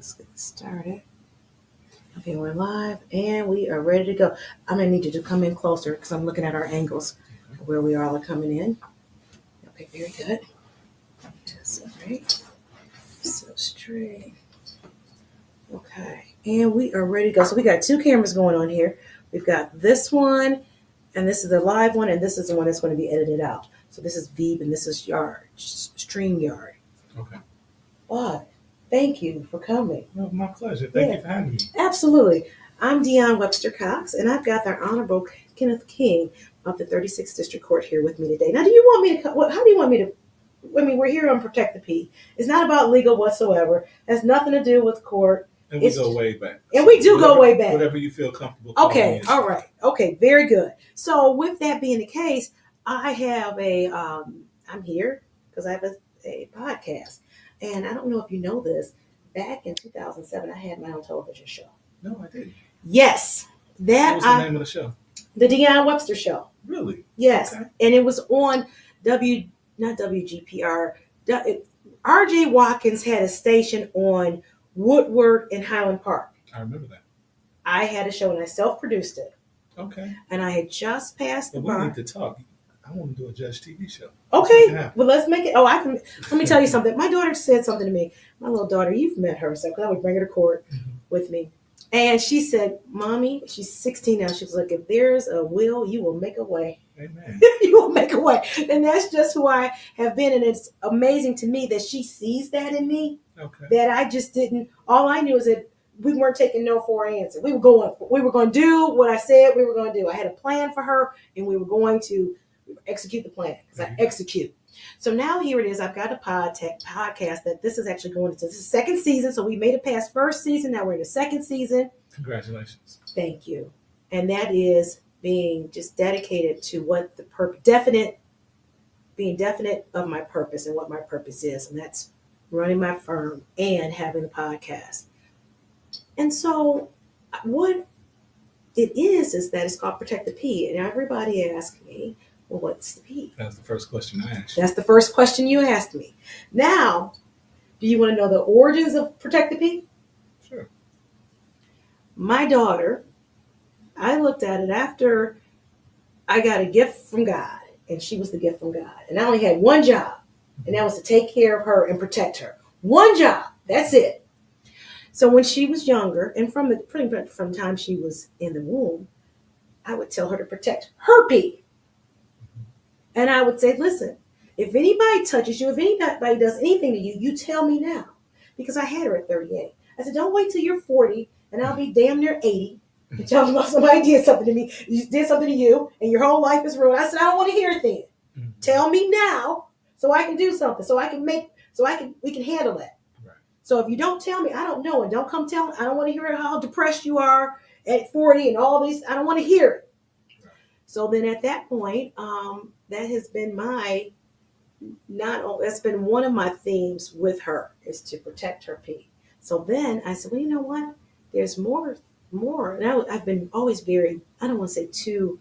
Let's get started. Okay, we're live and we are ready to go. I'm gonna need you to come in closer because I'm looking at our angles where we all are coming in. Okay, very good. That's all right. So straight. Okay, and we are ready to go. So we got two cameras going on here. We've got this one, and this is the live one, and this is the one that's going to be edited out. So this is Veeb and this is StreamYard. Okay. But thank you for coming. Well, my pleasure. Thank you for having me. Absolutely. I'm Deon Webster Cox, and I've got the Honorable Kenneth King of the 36th District Court here with me today. Now, do you want me to? How do you want me to? I mean, we're here on Protect the P. It's not about legal whatsoever. It has nothing to do with court. And we go way back. And we do go way back. Whatever you feel comfortable. Okay. All right. Okay. Very good. So, with that being the case, I have I'm here because I have a podcast, and I don't know if you know this. Back in 2007, I had my own television show. No, I didn't. Yes. What was the name of the show? The Deon Webster Show. Really? Yes. Okay. And it was on not WGPR. RJ Watkins had a station on Woodward in Highland Park. I remember that. I had a show and I self-produced it. Okay. And I had just passed the bar. We need to talk. I want to do a Judge TV show. Okay. Well, let's make it. Oh, I can. Let me tell you something. My daughter said something to me. My little daughter, you've met her, so I would bring her to court with me. And she said, Mommy, she's 16 now. She was like, if there's a will, you will make a way. Amen. You will make a way. And that's just who I have been. And it's amazing to me that she sees that in me. Okay. That I just didn't. All I knew is that we weren't taking no for an answer. We were going to do what I said we were going to do. I had a plan for her, and we were going to execute the plan because I execute. So now here it is. I've got a podcast that this is actually going into the second season. So we made it past first season. Now we're in the second season. Congratulations. Thank you. And that is being just dedicated to what the being definite of my purpose and what my purpose is. And that's running my firm and having a podcast. And so what it is that it's called Protect the P. And everybody asks me, well, what's the P? That's the first question I asked you. That's the first question you asked me. Now, do you want to know the origins of Protect the P? Sure. My daughter, I looked at it after I got a gift from God, and she was the gift from God. And I only had one job, and that was to take care of her and protect her. One job. That's it. So when she was younger, and from the time she was in the womb, I would tell her to protect her P. And I would say, listen, if anybody touches you, if anybody does anything to you, you tell me now. Because I had her at 38. I said, don't wait till you're 40 and I'll be damn near 80 and tell me about somebody did something to me, did something to you, and your whole life is ruined. I said, I don't want to hear it then. Mm-hmm. Tell me now so I can do something, we can handle that. Right. So if you don't tell me, I don't know, and don't come tell me, I don't want to hear how depressed you are at 40 and all these, I don't want to hear it. Right. So then at that point, that has been that's been one of my themes with her is to protect her P. So then I said, well, you know what? There's more. And I've been always very, I don't want to say too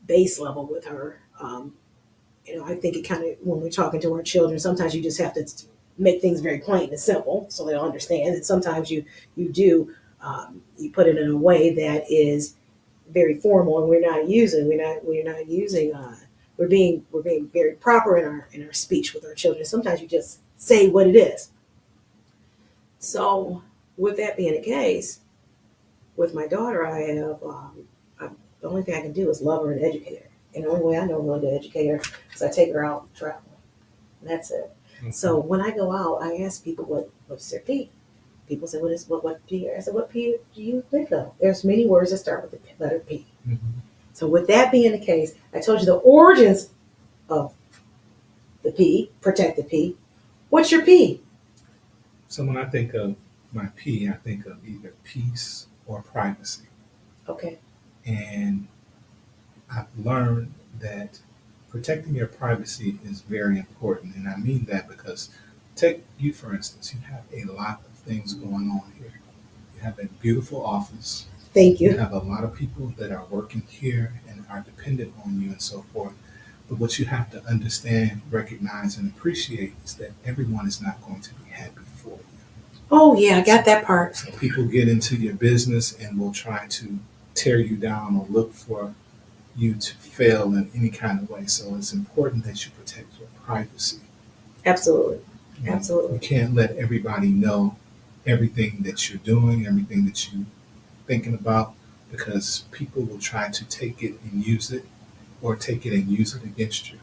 base level with her. I think it kind of, when we're talking to our children, sometimes you just have to make things very plain and simple so they'll understand. And sometimes you do, you put it in a way that is very formal, and we're being very proper in our speech with our children. Sometimes you just say what it is. So with that being the case, with my daughter, I have the only thing I can do is love her and educate her. And the only way I know really to educate her is I take her out traveling. And that's it. Mm-hmm. So when I go out, I ask people what's their P. People say, what P? I said, what P do you think of? There's many words that start with the letter P. Mm-hmm. So with that being the case, I told you the origins of the P, protect the P. What's your P? So when I think of my P, I think of either peace or privacy. Okay. And I've learned that protecting your privacy is very important. And I mean that because take you, for instance, you have a lot of things going on here. You have a beautiful office. Thank you. You have a lot of people that are working here and are dependent on you and so forth. But what you have to understand, recognize, and appreciate is that everyone is not going to be happy for you. Oh yeah, I got that part. So people get into your business and will try to tear you down or look for you to fail in any kind of way. So it's important that you protect your privacy. Absolutely. You Absolutely. can't let everybody know everything that you're doing, everything that you're thinking about, because people will try to take it and use it, or take it and use it against you.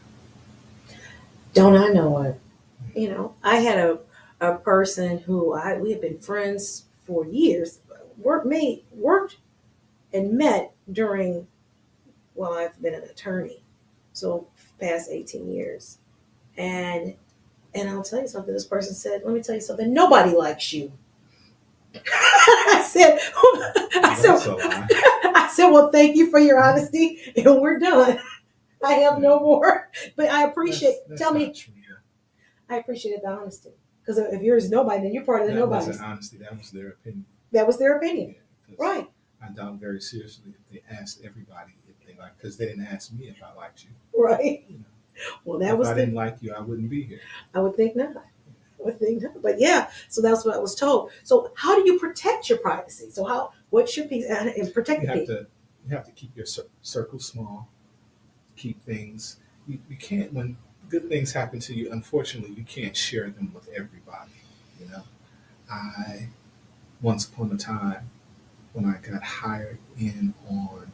Don't I know it? I had a person who we had been friends for years, worked and met during, well, I've been an attorney, so past 18 years. And I'll tell you something, this person said, let me tell you something, nobody likes you. I said, I Well, said, that's a lie. I said, well, thank you for your honesty, and we're done. I have no more. But I appreciate. That's Tell not me, true. I appreciated the honesty because if yours is nobody, then you're part of the That nobodies. wasn't honesty. That was their opinion. That was their Yeah, opinion, 'cause right? I doubt very seriously if they asked everybody if they like, because they didn't ask me if I liked you. Right. You know, Well, that if was I the. didn't like you, I wouldn't be here. I would think not. I would think not. But yeah, so that's what I was told. So how do you protect your privacy? So how? What's your piece and protect You the have peace? to you have to keep your circle small. Keep things. You can't when good things happen to you. Unfortunately, you can't share them with everybody. You know, I once upon a time when I got hired in on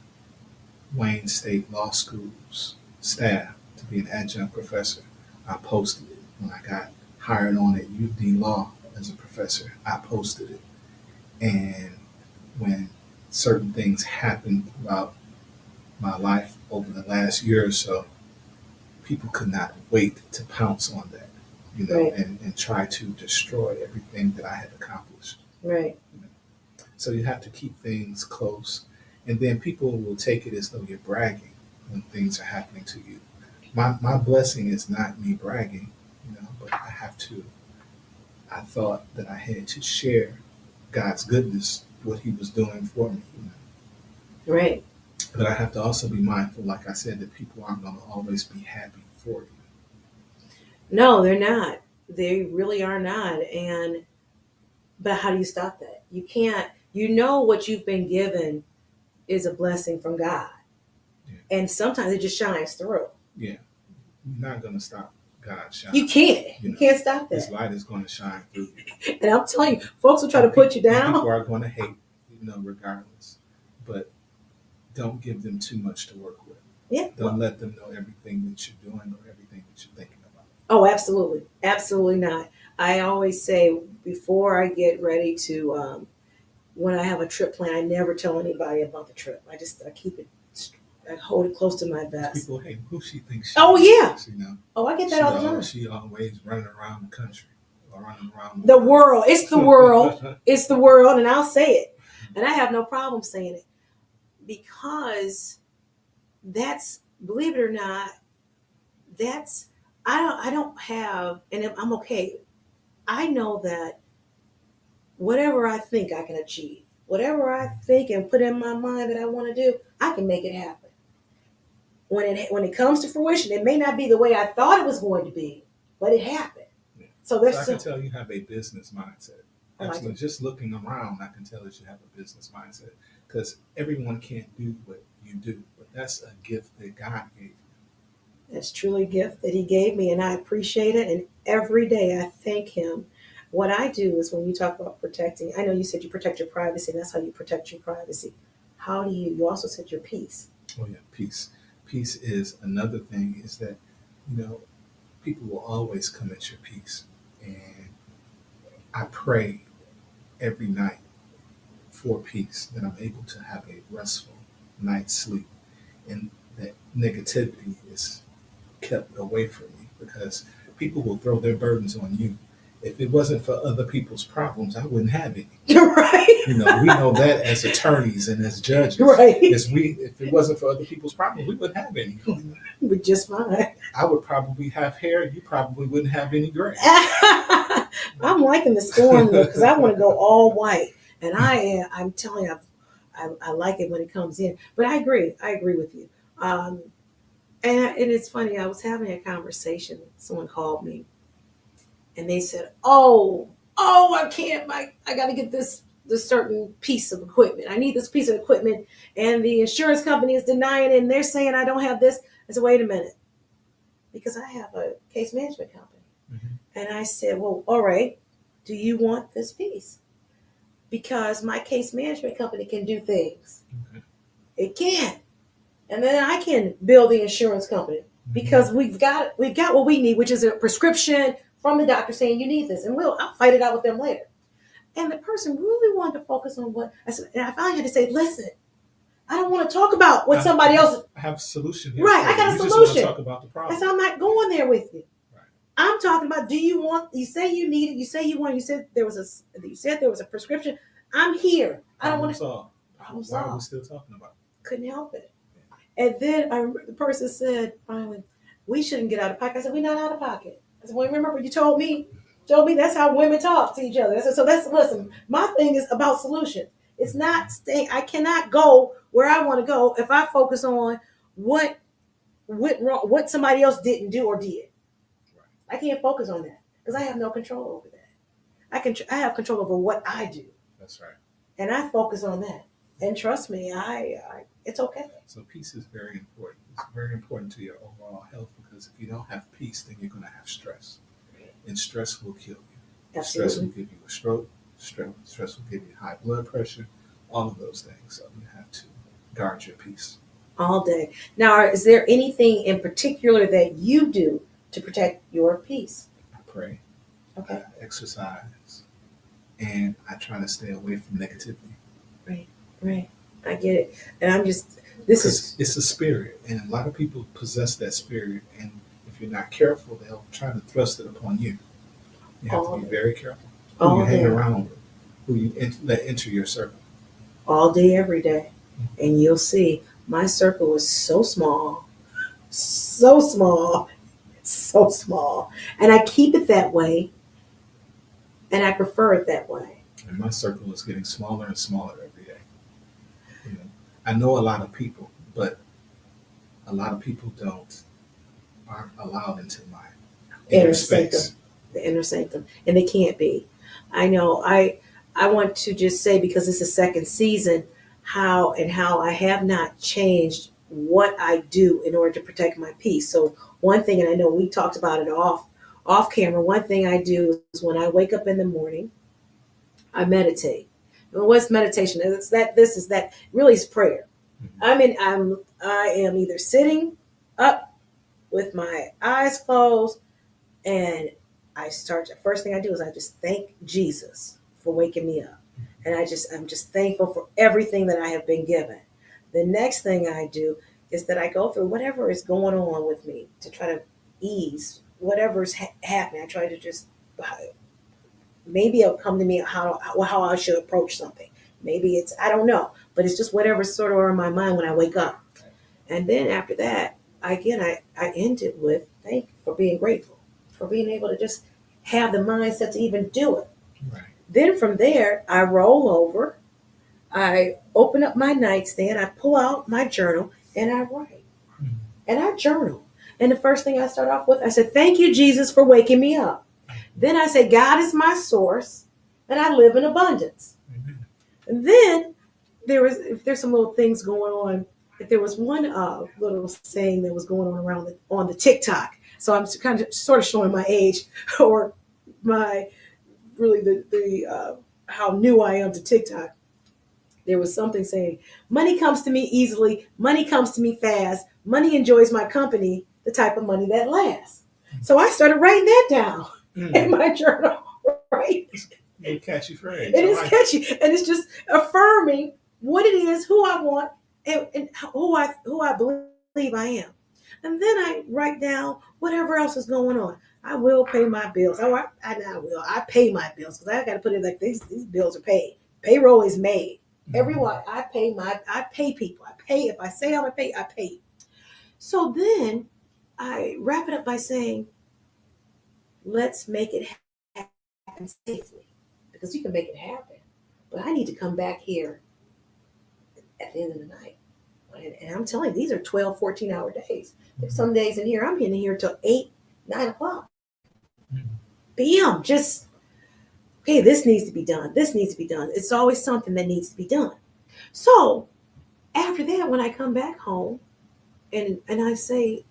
Wayne State Law School's staff to be an adjunct professor, I posted it. When I got hired on at UD Law as a professor, I posted it. And when certain things happened throughout my life over the last year or so, people could not wait to pounce on that, Right. and try to destroy everything that I had accomplished. Right. So you have to keep things close, and then people will take it as though you're bragging when things are happening to you. My blessing is not me bragging, but I have to. I thought that I had to share God's goodness, what He was doing for me. Right. But I have to also be mindful, like I said, that people aren't going to always be happy for you. No, they're not. They really are not. And but how do you stop that? You can't. You know what you've been given is a blessing from God, Yeah, and sometimes it just shines through. yeah. You're not going to stop God You shining. can't. You You know, can't stop His that. light is going to shine through you. And I'm telling you, folks will try to And, put you and people down. are going to hate, regardless. But don't give them too much to work with. Yeah. Don't let them know everything that you're doing or everything that you're thinking about. Oh, absolutely. Absolutely not. I always say before I get ready to, when I have a trip plan, I never tell anybody about the trip. I keep it, I hold it close to my Because vest. people hate who she thinks she Oh, yeah. is. Oh, I get that all the time. She always running around the country or running around The world. It's the world. It's the world. And I'll say it. And I have no problem saying it because that's, believe it or not, that's, I don't have, and I'm okay. I know that whatever I think I can achieve, whatever I think and put in my mind that I want to do, I can make it happen. When it comes to fruition, it may not be the way I thought it was going to be, but it happened. Yeah. So So there's I can so tell you have a business mindset. oh, I Absolutely. do. Just looking around, I can tell that you have a business mindset because everyone can't do what you do, but that's a gift that God gave you. That's truly a gift that he gave me, and I appreciate it. And every day I thank him. What I do is when you talk about protecting, I know you said you protect your privacy, and that's how you protect your privacy. How do you also said your peace? Oh yeah, peace. Peace is another thing. Is that you know people will always come at your peace, and I pray every night for peace that I'm able to have a restful night's sleep, and that negativity is kept away from me because people will throw their burdens on you. If it wasn't for other people's problems, I wouldn't have any. Right. We know that as attorneys and as judges. Right. If it wasn't for other people's problems, we wouldn't have any. We're just fine. I would probably have hair. You probably wouldn't have any gray. I'm liking the storm though because I want to go all white, and I'm telling you, I like it when it comes in. But I agree. I agree with you. Um, and it's funny. I was having a conversation. Someone called me, and they said, "Oh." oh, I can't, I got to get this certain piece of equipment. I need this piece of equipment, and the insurance company is denying it, and they're saying I don't have this. I said, wait a minute, because I have a case management company. Mm-hmm. And I said, well, all right, do you want this piece? Because my case management company can do things. Okay. It can. And then I can bill the insurance company because we've got what we need, which is a prescription from the doctor saying you need this. And I'll fight it out with them later. And the person really wanted to focus on what I said. And I finally had to say, listen, I don't want to talk about what somebody else. I have a solution here. Right, I got a you solution. Just want to talk about the problem. I said, I'm not going there with you. Right. I'm talking about, do you want, you say you need it, you say you want, you said there was a prescription. I'm here. I don't want to. Why are we still talking about it? Couldn't help it. And then I remember the person said, finally, we shouldn't get out of pocket. I said, we're not out of pocket. I said, well, remember you told me that's how women talk to each other. I said, so listen, my thing is about solutions. It's not staying, I cannot go where I want to go if I focus on what went wrong, what somebody else didn't do or did. I can't focus on that because I have no control over that. I have control over what I do. That's right. And I focus on that. And trust me, it's okay. So peace is very important. It's very important to your overall health because if you don't have peace, then you're going to have stress. And stress will kill you. Absolutely. Stress will give you a stroke. Stress will give you high blood pressure. All of those things. So you have to guard your peace. All day. Now, is there anything in particular that you do to protect your peace? I pray. Okay. I exercise. And I try to stay away from negativity. Right. I get it. And I'm just, it's a spirit. And a lot of people possess that spirit. And if you're not careful, they'll try to thrust it upon you. You have to be very careful who you hang around with, who you let enter your circle. All day, every day. And you'll see my circle is so small, so small, so small. And I keep it that way. And I prefer it that way. And my circle is getting smaller and smaller every day. You know, I know a lot of people, but a lot of people aren't allowed into my inner space. The inner sanctum. And they can't be. I know. I want to just say, because it's the second season, how I have not changed what I do in order to protect my peace. So one thing, and I know we talked about it off camera, one thing I do is when I wake up in the morning, I meditate. And what's meditation? It's that really is prayer. Mm-hmm. I am either sitting up with my eyes closed, and first thing I do is I just thank Jesus for waking me up. And I'm just thankful for everything that I have been given. The next thing I do is that I go through whatever is going on with me to try to ease whatever's happening. I try to just, maybe it'll come to me how I should approach something. Maybe it's, I don't know, but it's just whatever's sort of in my mind when I wake up. And then after that, I end it with thank you for being grateful, for being able to just have the mindset to even do it. Right. Then from there, I roll over, I open up my nightstand, I pull out my journal, and I write. Mm-hmm. And I journal. And the first thing I start off with, I said, thank you, Jesus, for waking me up. Then I say, God is my source, and I live in abundance. Mm-hmm. And then there's some little things going on. There was one little saying that was going on on the TikTok. So I'm kind of sort of showing my age or my really the how new I am to TikTok. There was something saying, money comes to me easily, money comes to me fast, money enjoys my company, the type of money that lasts. So I started writing that down in my journal, right? It's a catchy phrase. It is catchy. And it's just affirming what it is, who I want, and who I believe I am. And then I write down whatever else is going on. I will pay my bills. I pay my bills because I got to put it like these bills are paid. Payroll is made. Everyone, I pay people. I pay, if I say I'm going to pay, I pay. So then I wrap it up by saying, let's make it happen safely, because you can make it happen. But I need to come back here at the end of the night. And I'm telling you, these are 12, 14-hour days. There's some days in here, I'm in here till 8, 9 o'clock. PM, just hey, this needs to be done. This needs to be done. It's always something that needs to be done. So after that, when I come back home and I say,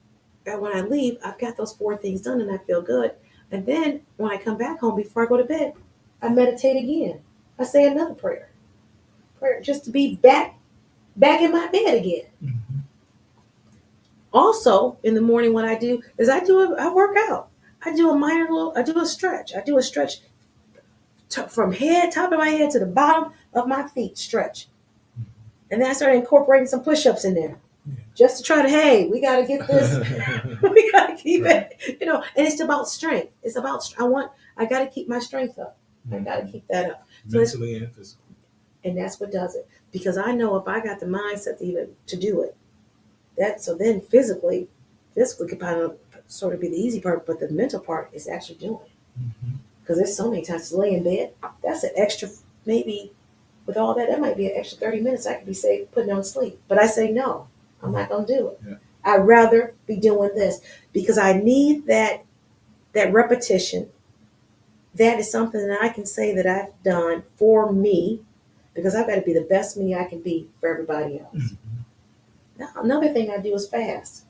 when I leave, I've got those four things done and I feel good. And then when I come back home before I go to bed, I meditate again. I say another prayer just to be back in my bed again. Mm-hmm. Also, in the morning, what I do is I work out. I do a stretch. I do a stretch from top of my head to the bottom of my feet, stretch. And then I started incorporating some push-ups in there, Yeah. just to try to, hey, we got to get this, we got to keep it, and it's about strength. It's about, I got to keep my strength up. I got to keep that up. So mentally and physically. And that's what does it. Because I know if I got the mindset to do it, so then physically could kind of sort of be the easy part, but the mental part is actually doing it. Mm-hmm. Because there's so many times to lay in bed, that's an extra, maybe with all that might be an extra 30 minutes I could be putting on sleep. But I say, no, I'm not going to do it. Yeah. I'd rather be doing this because I need that repetition. That is something that I can say that I've done for me because I've got to be the best me I can be for everybody else. Mm-hmm. Now, another thing I do is fast.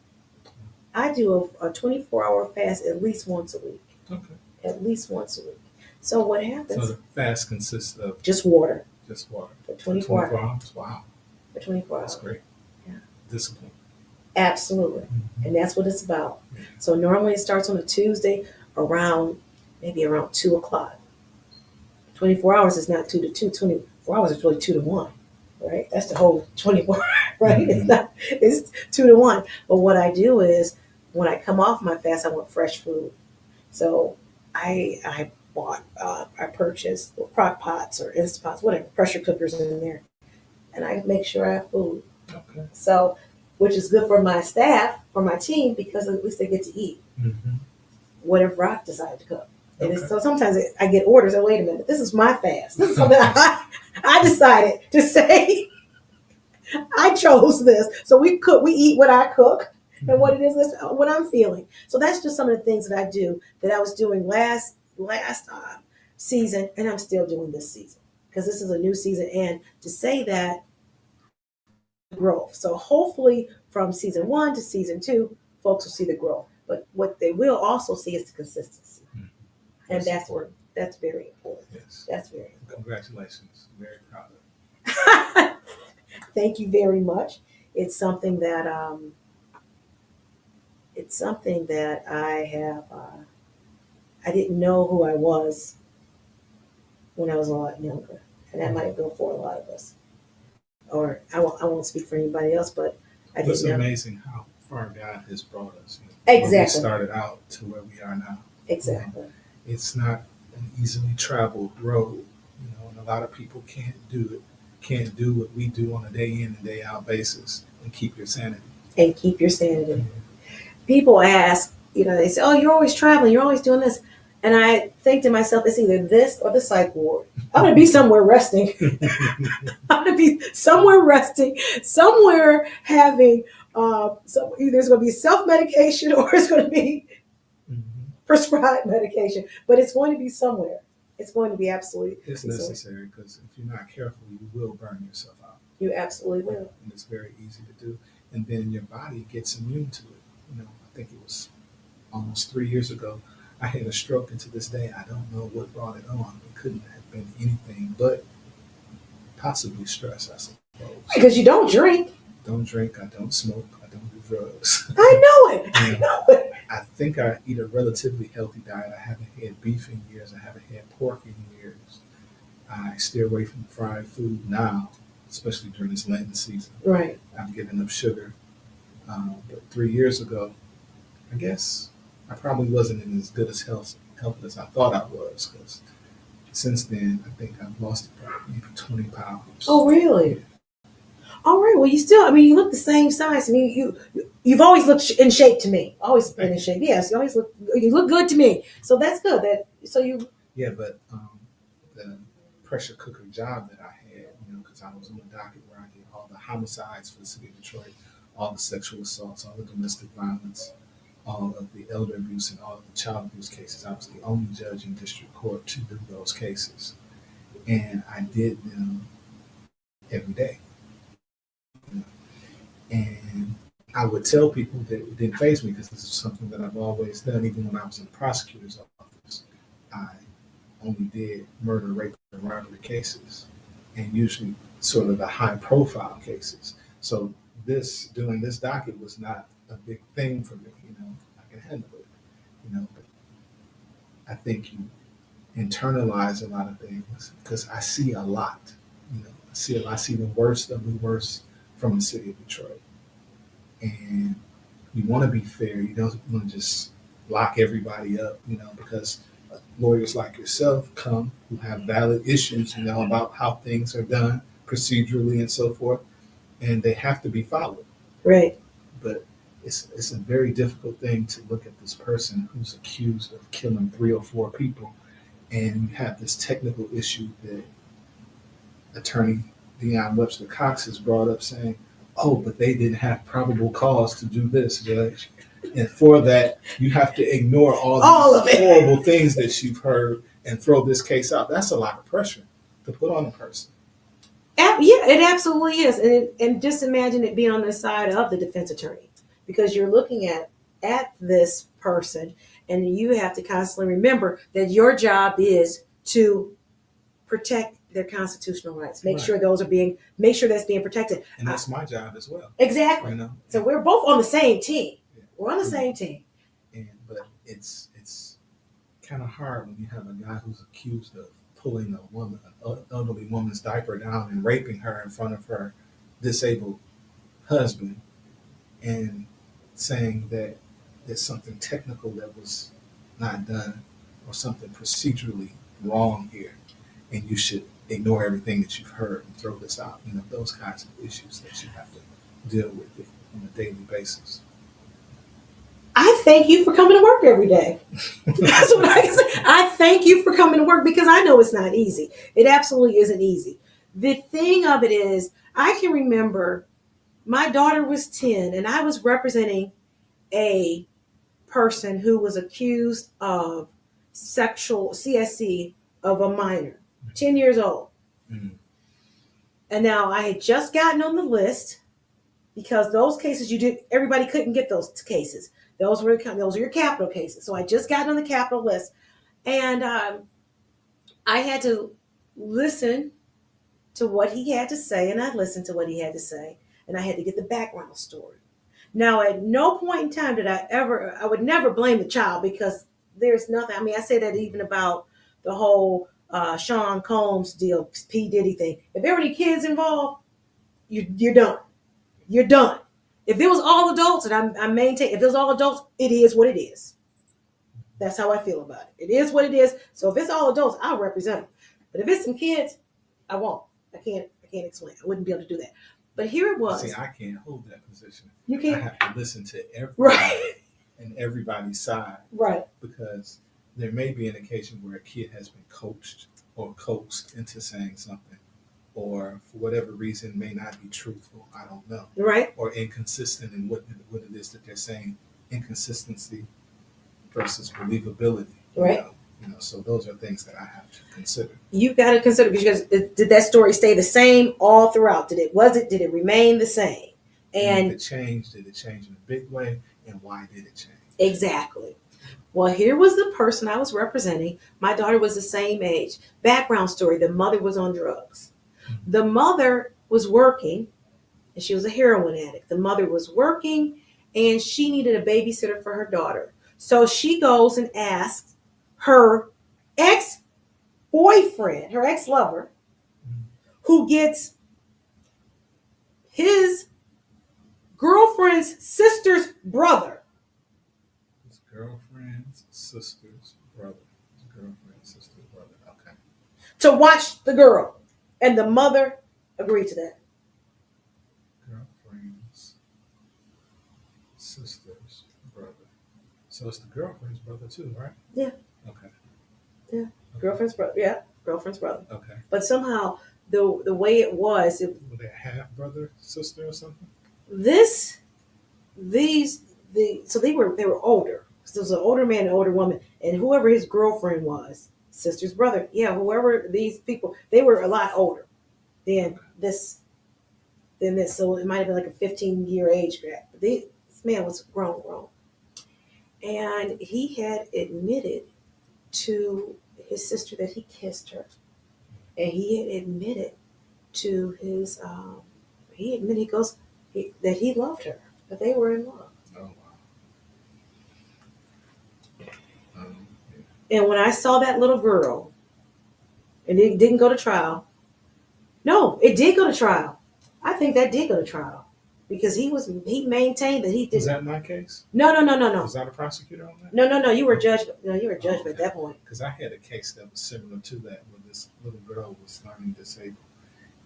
I do a 24-hour fast at least once a week. Okay. At least once a week. So what happens? So the fast consists of just water. Just water. For 24 hours? Wow. For 24 hours. That's great. Yeah. Discipline. Absolutely. Mm-hmm. And that's what it's about. Yeah. So normally it starts on a Tuesday maybe around 2 o'clock. 24 hours is not 2 to 2. 24 hours is really 2 to 1. Right? That's the whole 24, right? Mm-hmm. It's 2 to 1. But what I do is when I come off my fast, I want fresh food. So I purchased crock pots or Instant Pots, whatever, pressure cookers in there. And I make sure I have food. Okay. So, which is good for my staff, for my team, because at least they get to eat Mm-hmm. whatever I decide to cook. And Okay. so sometimes I get orders, oh, wait a minute, this is my fast. This is something I decided to say. I chose this. So we eat what I cook and what it is, what I'm feeling. So that's just some of the things that I do that I was doing last season, and I'm still doing this season because this is a new season. And to say that growth. So hopefully from season 1 to season 2, folks will see the growth. But what they will also see is the consistency. Mm-hmm. And that's very important. Yes. That's very important. Congratulations. Very proud of you. Thank you very much. It's something that I have. I didn't know who I was when I was a lot younger, and that might go for a lot of us. Or I won't speak for anybody else, but I didn't It's know. amazing how far God has brought us. Exactly. When we started out to where we are now. Exactly. It's not an easily traveled road, and a lot of people can't do what we do on a day in and day out basis and keep your sanity. And keep your sanity. People ask, they say, oh, you're always traveling, you're always doing this. And I think to myself, it's either this or the psych ward. I'm going to be somewhere resting. I'm going to be somewhere resting, somewhere having, either it's going to be self-medication or it's going to be prescribed medication. But it's going to be somewhere. It's going to be absolutely. It's necessary because if you're not careful, you will burn yourself out. You absolutely will. And it's very easy to do. And then your body gets immune to it. I think it was almost 3 years ago. I had a stroke, and to this day, I don't know what brought it on. It couldn't have been anything but possibly stress, I suppose. Because you don't drink. Don't drink. I don't smoke. I don't do drugs. I know it. I know it. I think I eat a relatively healthy diet. I haven't had beef in years. I haven't had pork in years. I stay away from fried food now, especially during this Lenten season. Right. I'm giving up sugar. But 3 years ago, I guess I probably wasn't in as good as health as I thought I was, because since then, I think I've lost about maybe 20 pounds. Oh, really? Yeah. All right. Well, you look the same size. I mean, you've always looked in shape to me. Always been in shape. Yes, you look good to me. So that's good. Yeah, but the pressure cooker job that I had, because I was on the docket where I did all the homicides for the city of Detroit, all the sexual assaults, all the domestic violence, all of the elder abuse and all of the child abuse cases. I was the only judge in district court to do those cases. And I did them every day. And I would tell people that it didn't faze me because this is something that I've always done, even when I was in the prosecutor's office. I only did murder, rape, and robbery cases, and usually sort of the high profile cases. So doing this docket was not a big thing for me, I can handle it, but I think you internalize a lot of things because I see a lot, I see the worst of the worst from the city of Detroit. And you want to be fair. You don't want to just lock everybody up, because lawyers like yourself come who have valid issues, about how things are done procedurally and so forth, and they have to be followed. Right. But it's a very difficult thing to look at this person who's accused of killing 3 or 4 people, and you have this technical issue that attorney Deion Webster Cox has brought up saying, oh, but they didn't have probable cause to do this, Judge. And for that, you have to ignore all these horrible things that you've heard and throw this case out. That's a lot of pressure to put on a person. Yeah, it absolutely is. And just imagine it being on the side of the defense attorney, because you're looking at this person and you have to constantly remember that your job is to protect their constitutional rights. Make sure that's being protected. And that's my job as well. Exactly. So we're both on the same team. Yeah. We're on the same team. But it's kind of hard when you have a guy who's accused of pulling an elderly woman's diaper down and raping her in front of her disabled husband and saying that there's something technical that was not done or something procedurally wrong here, and you should ignore everything that you've heard and throw this out. Those kinds of issues that you have to deal with on a daily basis. I thank you for coming to work every day. That's what I can say. I thank you for coming to work because I know it's not easy. It absolutely isn't easy. The thing of it is, I can remember my daughter was 10 and I was representing a person who was accused of sexual CSE of a minor, 10 years old. Mm-hmm. And now I had just gotten on the list because those cases everybody couldn't get those cases. Those were your capital cases. So I just got on the capital list, and I had to listen to what he had to say, and I listened to what he had to say, and I had to get the background story. Now, at no point in time did I would never blame the child, because there's nothing. I mean, I say that even about the whole Sean Combs deal, P. Diddy thing. If there were any kids involved, you're done. You're done. If it was all adults, and I maintain, if it was all adults, it is what it is. That's how I feel about it. It is what it is. So if it's all adults, I'll represent them. But if it's some kids, I won't. I can't explain. I wouldn't be able to do that. But here it was. See, I can't hold that position. You can't. I have to listen to everybody and everybody's side. Right. Because there may be an occasion where a kid has been coached or coaxed into saying something, or for whatever reason may not be truthful. I don't know. Right. Or inconsistent in what it is that they're saying. Inconsistency versus believability. Right. So those are things that I have to consider. You've got to consider, because did that story stay the same all throughout? Did it remain the same? And if it changed, did it change in a big way? And why did it change? Exactly. Well, here was the person I was representing. My daughter was the same age. Background story: the mother was on drugs. Mm-hmm. The mother was working, and she was a heroin addict. The mother was working, and she needed a babysitter for her daughter. So she goes and asks her ex-boyfriend, her ex-lover, who gets his girlfriend's sister's brother. His girlfriend's sister's brother. Okay. To watch the girl. And the mother agreed to that. Girlfriend's sister's brother. So it's the girlfriend's brother too, right? Yeah. Okay. Yeah. Okay. Girlfriend's brother. Yeah. Girlfriend's brother. Okay. But somehow the way it was, were they half brother, sister, or something? These so they were older. So there was an older man, an older woman, and whoever his girlfriend was, sister's brother, yeah, whoever these people, they were a lot older than this. So it might have been like a 15-year age gap. But this man was grown, and he had admitted to his sister that he kissed her, and he had admitted to his he goes that he loved her, that they were in love. Oh wow. And when I saw that little girl, and it didn't go to trial. No, it did go to trial. I think that did go to trial because he maintained that he did. Was that my case? No. Was that a prosecutor on that? No. You were judged. No, you were judged at that point. Because I had a case that was similar to that, where this little girl was learning disabled,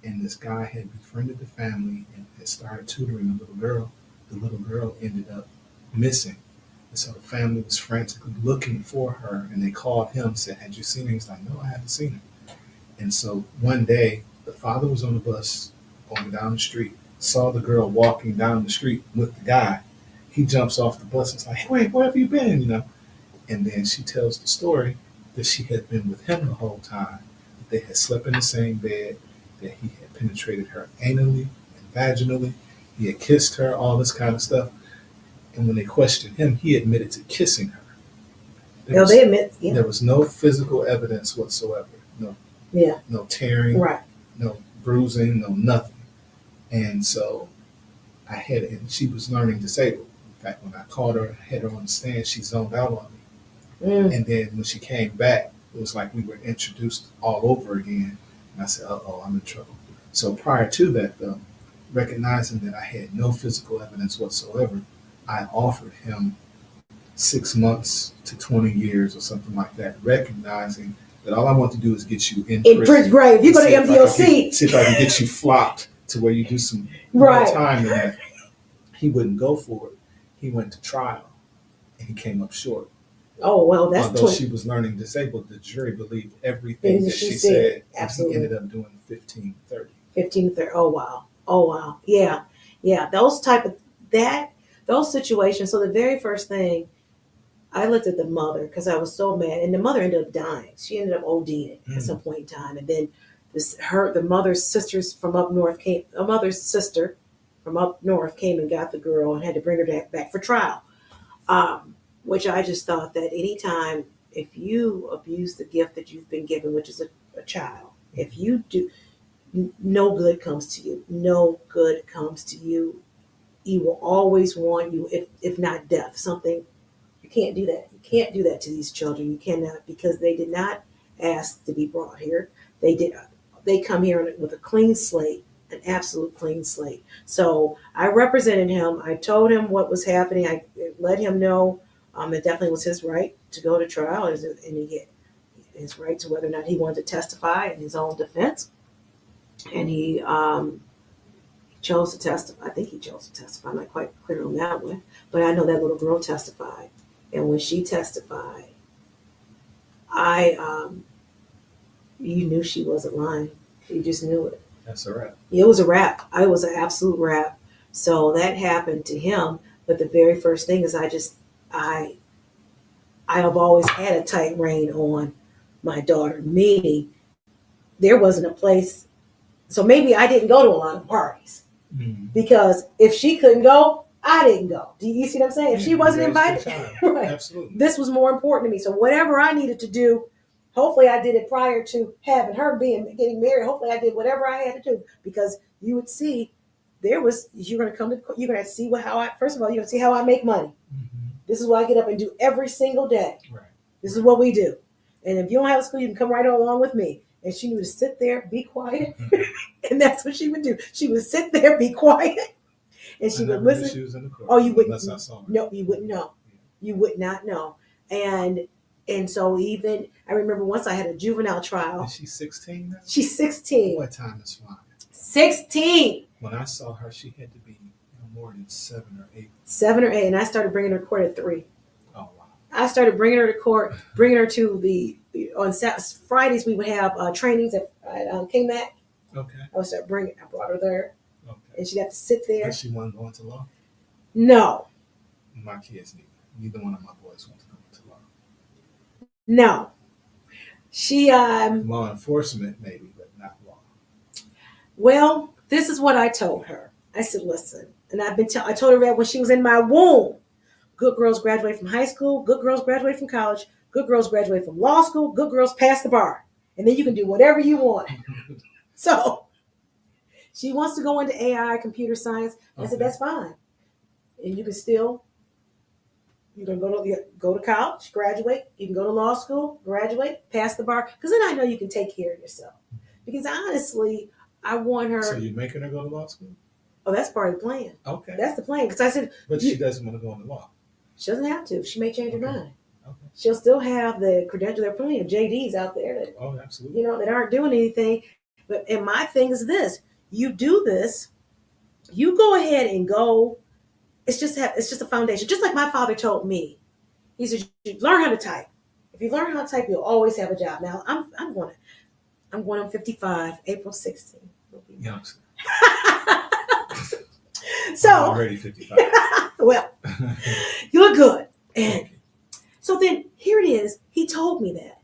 and this guy had befriended the family and had started tutoring the little girl. The little girl ended up missing, and so the family was frantically looking for her, and they called him, said, "Had you seen her?" He's like, "No, I haven't seen her." And so one day, the father was on the bus going down the street, saw the girl walking down the street with the guy. He jumps off the bus and is like, "Hey, wait, where have you been?" And then she tells the story that she had been with him the whole time. That they had slept in the same bed, that he had penetrated her anally and vaginally. He had kissed her, all this kind of stuff. And when they questioned him, he admitted to kissing her. They admit, yeah. There was no physical evidence whatsoever. No tearing, right. no bruising, no nothing. And so and she was learning disabled. In fact, when I called her, had her on the stand, she zoned out on me. And then when she came back, it was like we were introduced all over again. And I said, "Uh-oh, I'm in trouble." So prior to that, though, recognizing that I had no physical evidence whatsoever, I offered him 6 months to 20 years or something like that, recognizing that all I want to do is get you in prison. Right. If you go to MDOC. See if I can get you flopped to where you do some right. more time in that. He wouldn't go for it. He went to trial, and he came up short. Oh, well, that's although she was learning disabled, the jury believed everything that she said. Absolutely. And he ended up doing 15-30. 15-30. Oh, wow. Yeah. Those situations. So the very first thing, I looked at the mother because I was so mad, and the mother ended up dying. She ended up ODing at some point in time, and then the mother's sisters from up north came. A mother's sister from up north came and got the girl and had to bring her back for trial. Which I just thought that anytime if you abuse the gift that you've been given, which is a child, if you do, no good comes to you. No good comes to you. He will always want you, if not death, something. You can't do that. You can't do that to these children. You cannot, because they did not ask to be brought here. They come here with a clean slate, an absolute clean slate. So I represented him. I told him what was happening. I let him know it definitely was his right to go to trial, and he had his right to whether or not he wanted to testify in his own defense. And he chose to testify. I think he chose to testify. I'm not quite clear on that one, but I know that little girl testified. And when she testified, you knew she wasn't lying. You just knew it. That's a wrap. It was a wrap. It was an absolute wrap. So that happened to him. But the very first thing is I have always had a tight rein on my daughter, meaning there wasn't a place. So maybe I didn't go to a lot of parties because if she couldn't go, I didn't go. Do you see what I'm saying? If she wasn't invited, right. Absolutely. This was more important to me. So whatever I needed to do, hopefully I did it prior to having her getting married. Hopefully I did whatever I had to do, because you would see you're going to see first of all, you're going to see how I make money. Mm-hmm. This is what I get up and do every single day. Right. This is what we do. And if you don't have a school, you can come right along with me. And she would sit there, be quiet. And that's what she would do. She would sit there, be quiet. And she would listen. She was in the court, you wouldn't. Unless I saw her. No, you wouldn't know. You would not know. And so even, I remember once I had a juvenile trial. Is she 16 now? She's 16. What time is flying? 16. When I saw her, she had to be no more than 7 or 8. 7 or 8. And I started bringing her to court at 3. Oh, wow. I started bringing her to court, bringing her to on Fridays we would have trainings at KMAC. Okay. I brought her there. Okay. And she got to sit there. But she wasn't going to law? No. My kids neither. Neither one of my boys want to go into law. No. She Law enforcement, maybe, but not law. well, this is what I told her. I said, listen, and I told her that when she was in my womb. Good girls graduate from high school, good girls graduate from college, good girls graduate from law school, good girls pass the bar. And then you can do whatever you want. So she wants to go into AI, computer science. And I said, that's fine. And you can still, you can go to college, graduate. You can go to law school, graduate, pass the bar. Because then I know you can take care of yourself. Because honestly, I want her. So you're making her go to law school? Oh, that's part of the plan. Okay. That's the plan. Because I said, but she doesn't want to go into law. She doesn't have to. She may change her mind. Okay. She'll still have the credential. There are plenty of JDs out there that, absolutely, that aren't doing anything. And my thing is this: you do this, you go ahead and go. It's just a foundation. Just like my father told me, he said, "You learn how to type. If you learn how to type, you'll always have a job." Now I'm going on 55, April 16th. Youngster. So I'm already 55. Well, you look good. And so then here it is. He told me that.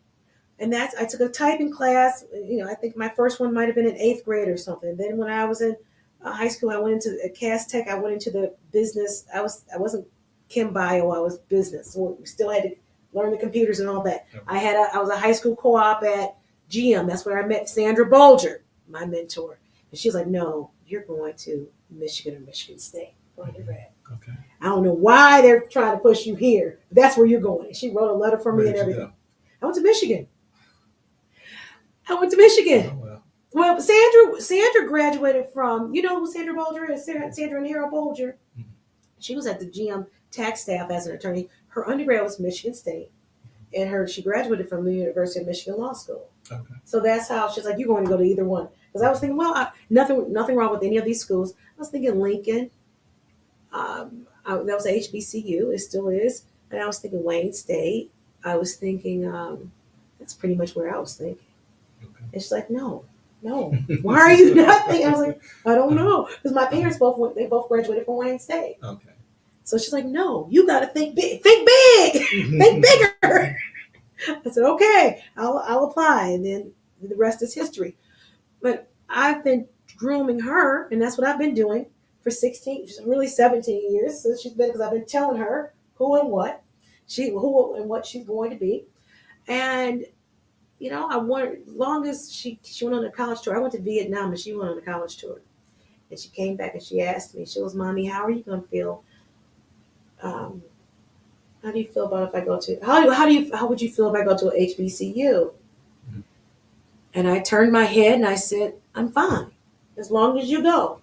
And I took a typing class. I think my first one might have been in 8th grade or something. Then when I was in high school, I went into Cass Tech. I went into the business. I wasn't chem bio. I was business. So we still had to learn the computers and all that. Okay. I was a high school co-op at GM. That's where I met Sandra Bolger, my mentor. And she's like, no, you're going to Michigan or Michigan State. Undergrad. Okay. I don't know why they're trying to push you here, but that's where you're going. And she wrote a letter for me and everything. I went to Michigan. Oh, well, Sandra graduated from, you know who Sandra Bolger is? Sandra and Harold Bolger. Mm-hmm. She was at the GM tax staff as an attorney. Her undergrad was Michigan State, and she graduated from the University of Michigan Law School. Okay. So that's how she's like, you're going to go to either one. Because I was thinking, well, nothing wrong with any of these schools. I was thinking Lincoln. That was HBCU. It still is. And I was thinking Wayne State. I was thinking, that's pretty much where I was thinking. Okay. And she's like, no. Why are you not thinking? I was like, I don't know. Because my parents both graduated from Wayne State. Okay. So she's like, no, you got to think big. Think big. Think bigger. I said, okay, I'll apply. And then the rest is history. But I've been grooming her, and that's what I've been doing for 17 years. So because I've been telling her who and what she's going to be. And, I wanted, as long as she went on a college tour. I went to Vietnam and she went on a college tour. And she came back and she asked me, she goes, Mommy, how are you going to feel? How do you feel about if I go to, how would you feel if I go to an HBCU? Mm-hmm. And I turned my head and I said, I'm fine. As long as you go.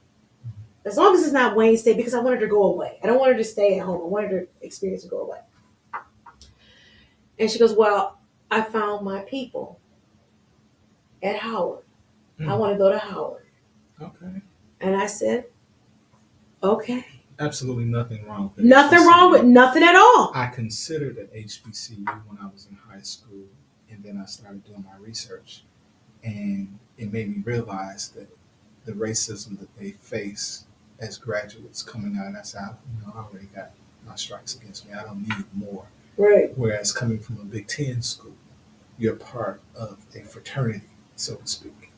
As long as it's not Wayne State, because I wanted her to go away. I don't want her to stay at home. I wanted her to experience and go away. And she goes, well, I found my people at Howard. Mm. I want to go to Howard. Okay. And I said, okay. Absolutely nothing wrong with it. Nothing wrong with nothing at all. I considered an HBCU when I was in high school, and then I started doing my research. And it made me realize that the racism that they face as graduates coming out, and I said, I already got my strikes against me. I don't need more. Right. Whereas coming from a Big Ten school, you're part of a fraternity, so to speak.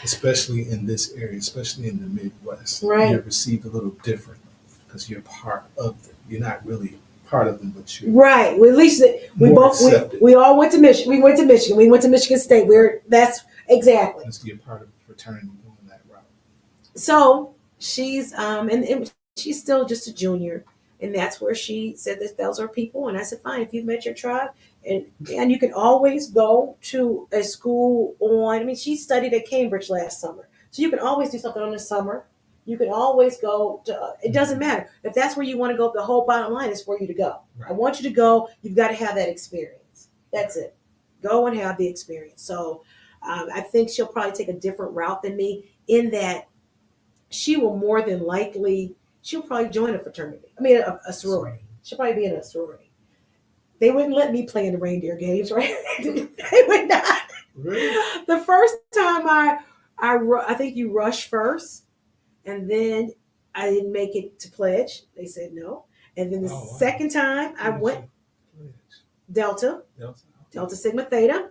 Especially in this area, especially in the Midwest, right. You're received a little differently because you're part of them. You're not really part of them, but you're right. Well, at least we all went to Michigan. We went to Michigan. We went to Michigan State. That's exactly. Let's be a part of the fraternity going that route. So she's and she's still just a junior, and that's where she said that those are people. And I said, fine, if you've met your tribe, and you can always go to a school on. I mean, she studied at Cambridge last summer, so you can always do something on the summer. You can always go to. It doesn't matter if that's where you want to go. The whole bottom line is for you to go. Right. I want you to go. You've got to have that experience. That's it. Go and have the experience. So I think she'll probably take a different route than me in that she will more than likely, she'll probably join a fraternity. I mean, a sorority. She'll probably be in a sorority. They wouldn't let me play in the reindeer games, right? They would not. Really? The first time I think you rush first, and then I didn't make it to pledge. They said no. And then the Oh, wow. second time I Who did went you pledge? Delta, Delta. Delta Sigma Theta.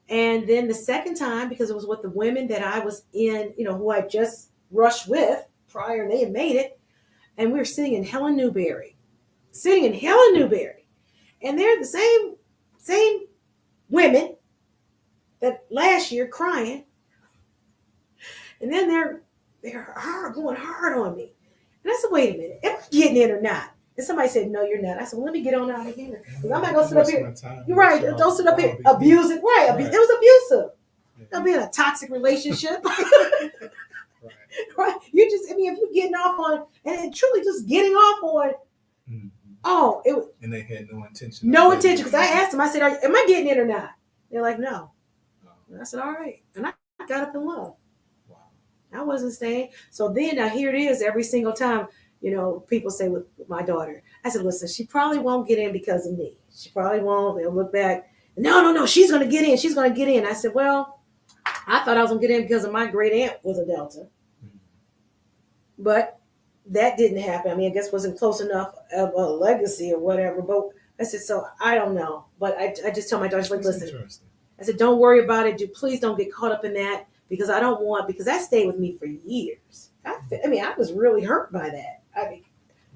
And then the second time, because it was with the women that I was in, who I just rushed with prior, and they had made it. And we were sitting in Helen Newberry, and they're the same women that last year crying, and then they're going hard on me. And I said, wait a minute, am I getting in or not? And somebody said, no, you're not. I said, well, let me get on out of here. Because I'm not going to sit up here. You're right. Don't sit up here abusing. Right. It was abusive. I'm in a toxic relationship. Right. Right. You just, I mean, if you're getting off on, and truly just getting off on, Mhm. oh, it was And they had no intention. no intention. Because I asked them, I said, am I getting in or not? They're like, no. Oh, And I said, all right. And I got up and left. wow. I wasn't staying. So then now here it is every single time, people say with my daughter. I said, listen, she probably won't get in because of me. She probably won't. They'll look back. No, she's going to get in. She's going to get in. I said, well, I thought I was going to get in because of my great aunt was a Delta. Mhm. But that didn't happen. I mean, I guess wasn't close enough of a legacy or whatever. But I said, so I don't know. But I just tell my daughter, like, That's listen, interesting. I said, don't worry about it. Please don't get caught up in that because I don't want, because that stayed with me for years. I was really hurt by that.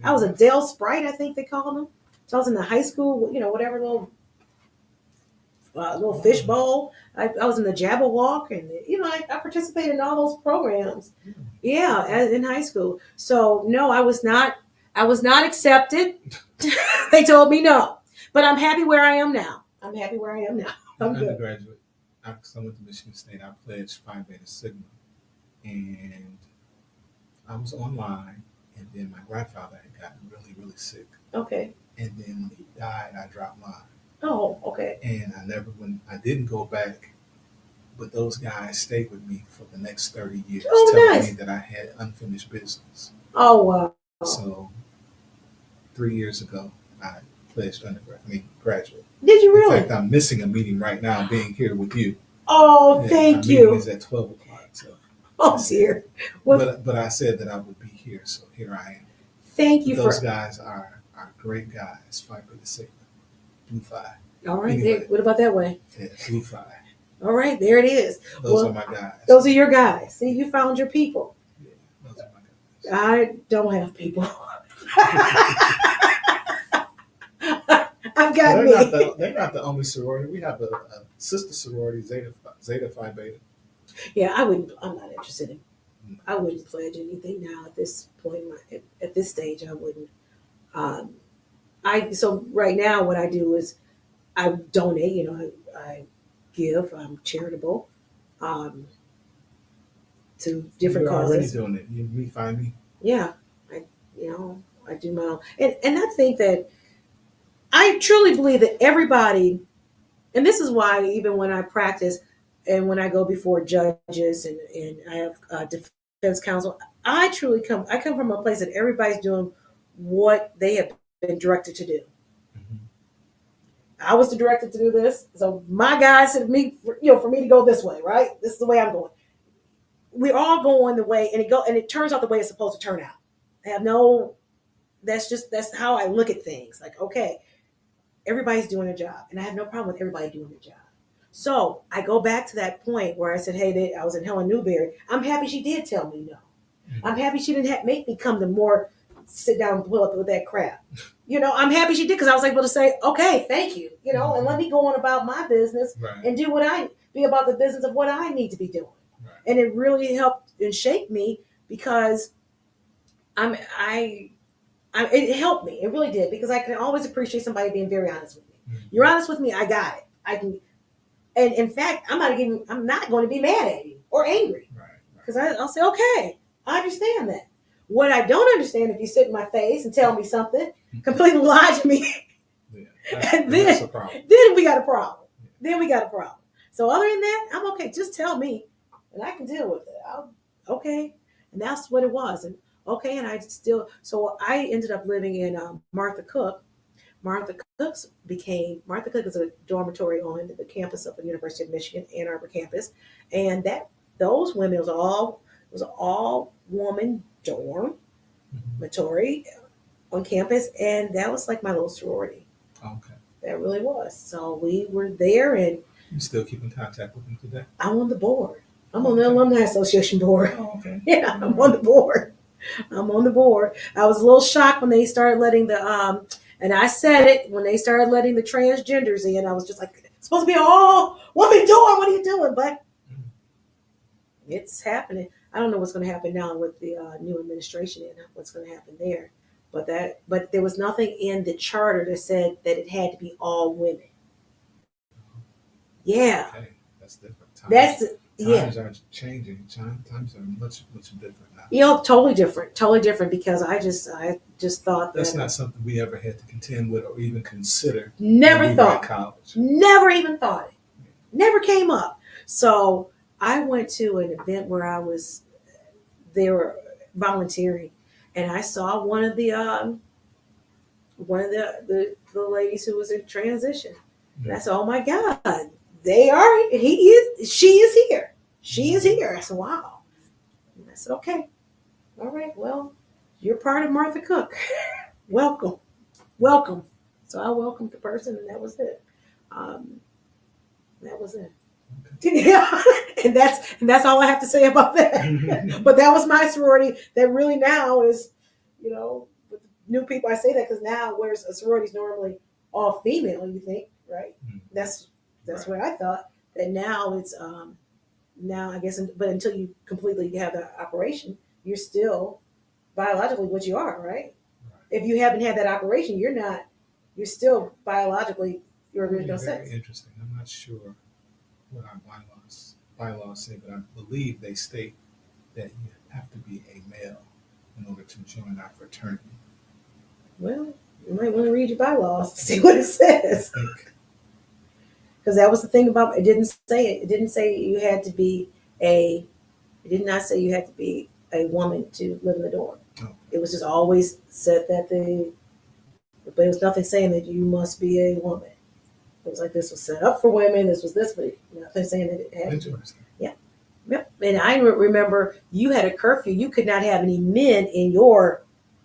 I was a Dale Sprite, I think they called them. So I was in the high school, whatever little fish bowl. I was in the Jabberwock, and I participated in all those programs. Yeah, in high school. So no, I was not. I was not accepted. They told me no, but I'm happy where I am now. I'm happy where I am now. I'm good. Undergraduate, I went to Michigan State. I pledged Phi Beta Sigma, and I was online. And then my grandfather had gotten really, really sick. Okay. And then when he died, I dropped mine. Oh, okay. And I didn't go back, but those guys stayed with me for the next 30 years, telling nice. me that I had unfinished business. Oh, wow. So 3 years ago, I pledged graduate. Did you really? In fact, I'm missing a meeting right now, being here with you. Oh, And thank my you. meeting is at 12 o'clock. So oh, dear. Well, but I said that I would be here, so here I am. Thank you Those guys are great guys. Phi Beta Sigma, Blue Phi. All right. Anyway. What about that way? Yeah, Blue Phi. All right, there it is. Those are my guys. Those are your guys. See, you found your people. Yeah, those are my guys. I don't have people. I've got me. They're not the only sorority. We have a sister sorority, Zeta Phi Beta. Yeah, I'm not interested in. I wouldn't pledge anything now at this point. At this stage, I wouldn't. So right now, what I do is I donate. I give. I'm charitable. To different You're causes. already doing it. You find me. Yeah, I do my own, and I think that I truly believe that everybody, and this is why even when I practice and when I go before judges and I have defense counsel, I come from a place that everybody's doing what they have been directed to do. Mm-hmm. I was directed to do this, so my guy said for me to go this way, right? This is the way I'm going. We're all going the way, and it turns out the way it's supposed to turn out. I have no. That's how I look at things. Like, okay, everybody's doing a job, and I have no problem with everybody doing a job. So I go back to that point where I said, hey, I was in Helen Newberry. I'm happy she did tell me no. Mm-hmm. I'm happy she didn't make me come to more sit down and pull up with that crap. I'm happy she did because I was able to say, okay, thank you, and let me go on about my business and do be about the business of what I need to be doing. Right. And it really helped and shaped me because it helped me. It really did because I can always appreciate somebody being very honest with me. Mm-hmm. You're honest with me, I got it. I can, and in fact, I'm not going to be mad at you or angry because I'll say, okay, I understand that. What I don't understand if you sit in my face and tell me something, completely lie to me, and then we got a problem. Yeah. Then we got a problem. So other than that, I'm okay. Just tell me, and I can deal with it. Okay, and that's what it was. And okay, and so I ended up living in Martha Cook. Martha Cook is a dormitory on the campus of the University of Michigan, Ann Arbor campus, and those women was all woman dormitory, on campus, and that was like my little sorority. Okay. That really was. So we were there, and You still keep in contact with them today? I'm on the board. I'm on the Okay. alumni association board. Oh, okay. Yeah, All I'm on the right. board. I'm on the board. I was a little shocked when they started letting the and I said it when they started letting the transgenders in. I was just like, it's supposed to be all, what are you doing? What are you doing? But it's happening. I don't know what's going to happen now with the new administration and what's going to happen there. But there was nothing in the charter that said that it had to be all women. Yeah, Okay, that's different. that's yeah. Times are changing. Times are much different now. Totally different because I just thought That's that not something we ever had to contend with or even consider never when we were in thought, college. never even thought it, never came up. So I went to an event where I was there volunteering, and I saw one of the ladies who was in transition. And I said, "Oh my God, they are. She is here. She is here." I said, "Wow." And I said, "Okay, all right. Well, you're part of Martha Cook. Welcome, welcome." So I welcomed the person, and that was it. Um, that was it. Yeah, and that's all I have to say about that. But that was my sorority. That really now is, with new people. I say that because now, whereas a sorority is normally all female, you think, right? That's that's Right. what I thought. That now it's now I guess, but until you completely have the operation, you're still biologically what you are, right? If you haven't had that operation, you're not. You're still biologically your That would be original very sex. interesting. I'm not sure what our bylaws say, but I believe they state that you have to be a male in order to join our fraternity. Well, you might want to read your bylaws to see what it I says. think. Because that was the thing about it. Didn't say it. It didn't say you had to be a. It did not say you had to be a woman to live in the dorm. Oh, It was just always said that but there was nothing saying that you must be a woman. It was like this was set up for women. This was this, but nothing saying that it had to. interesting. Yeah. Yep. And I remember you had a curfew. You could not have any men in your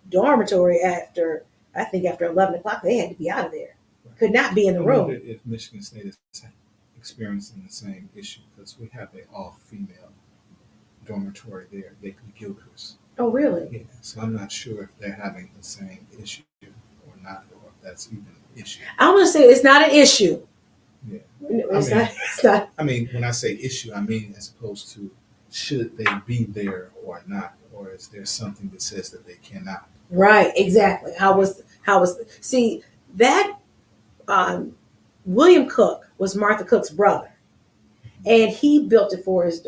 dormitory after, I think after 11 o'clock. They had to be out of there. Could not be in the I room. wonder if Michigan State is experiencing the same issue because we have an all-female dormitory there, Lakeland Gilchrist. Oh, really? Yeah, so I'm not sure if they're having the same issue or not, or if that's even an issue. I'm going to say it's not an issue. Yeah. It's not. It's not. I mean, when I say issue, I mean as opposed to should they be there or not, or is there something that says that they cannot? Right. Exactly. See, that William Cook was Martha Cook's brother. And he built it for his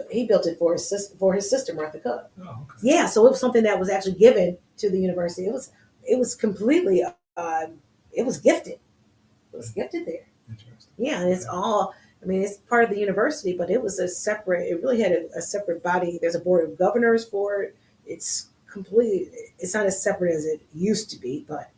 sister Martha Cook. Oh, okay. Yeah, so it was something that was actually given to the university. It was completely it was gifted. It was gifted there. Interesting. Yeah, and it's all. I mean, it's part of the university, but it was a separate. It really had a separate body. There's a board of governors for it. It's completely. It's not as separate as it used to be, but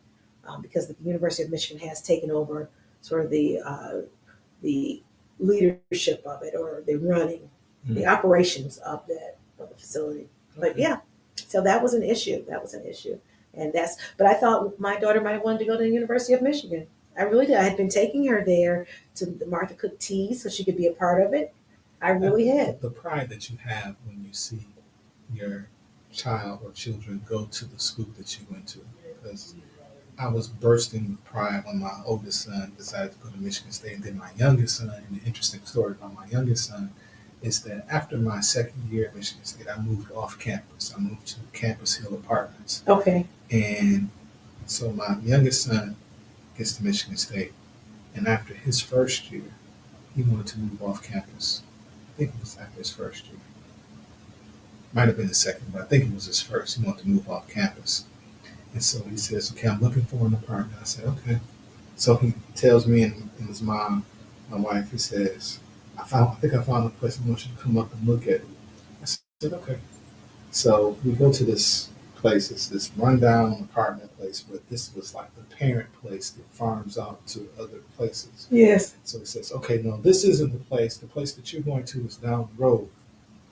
because the University of Michigan has taken over sort of the leadership of it or the running, the operations of the facility. But Okay. yeah, so that was an issue. And but I thought my daughter might have wanted to go to the University of Michigan. I really did. I had been taking her there to the Martha Cook Tea so she could be a part of it. I really had. The pride that you have when you see your child or children go to the school that you went to. Because I was bursting with pride when my oldest son decided to go to Michigan State, and then my youngest son. And the interesting story about my youngest son is that after my second year at Michigan State, I moved off campus. I moved to Campus Hill Apartments. Okay. And so my youngest son gets to Michigan State, and after his first year, he wanted to move off campus. I think it was after his first year. Might have been his second, but I think it was his first. He wanted to move off campus. And so he says, okay, I'm looking for an apartment. I said, okay. So he tells me and his mom, my wife, he says, I think I found a place. I want you to come up and look at it. I said, okay. So we go to this place. It's this rundown apartment place, but this was like the parent place that farms out to other places. Yes. So he says, okay, no, this isn't the place. The place that you're going to is down the road.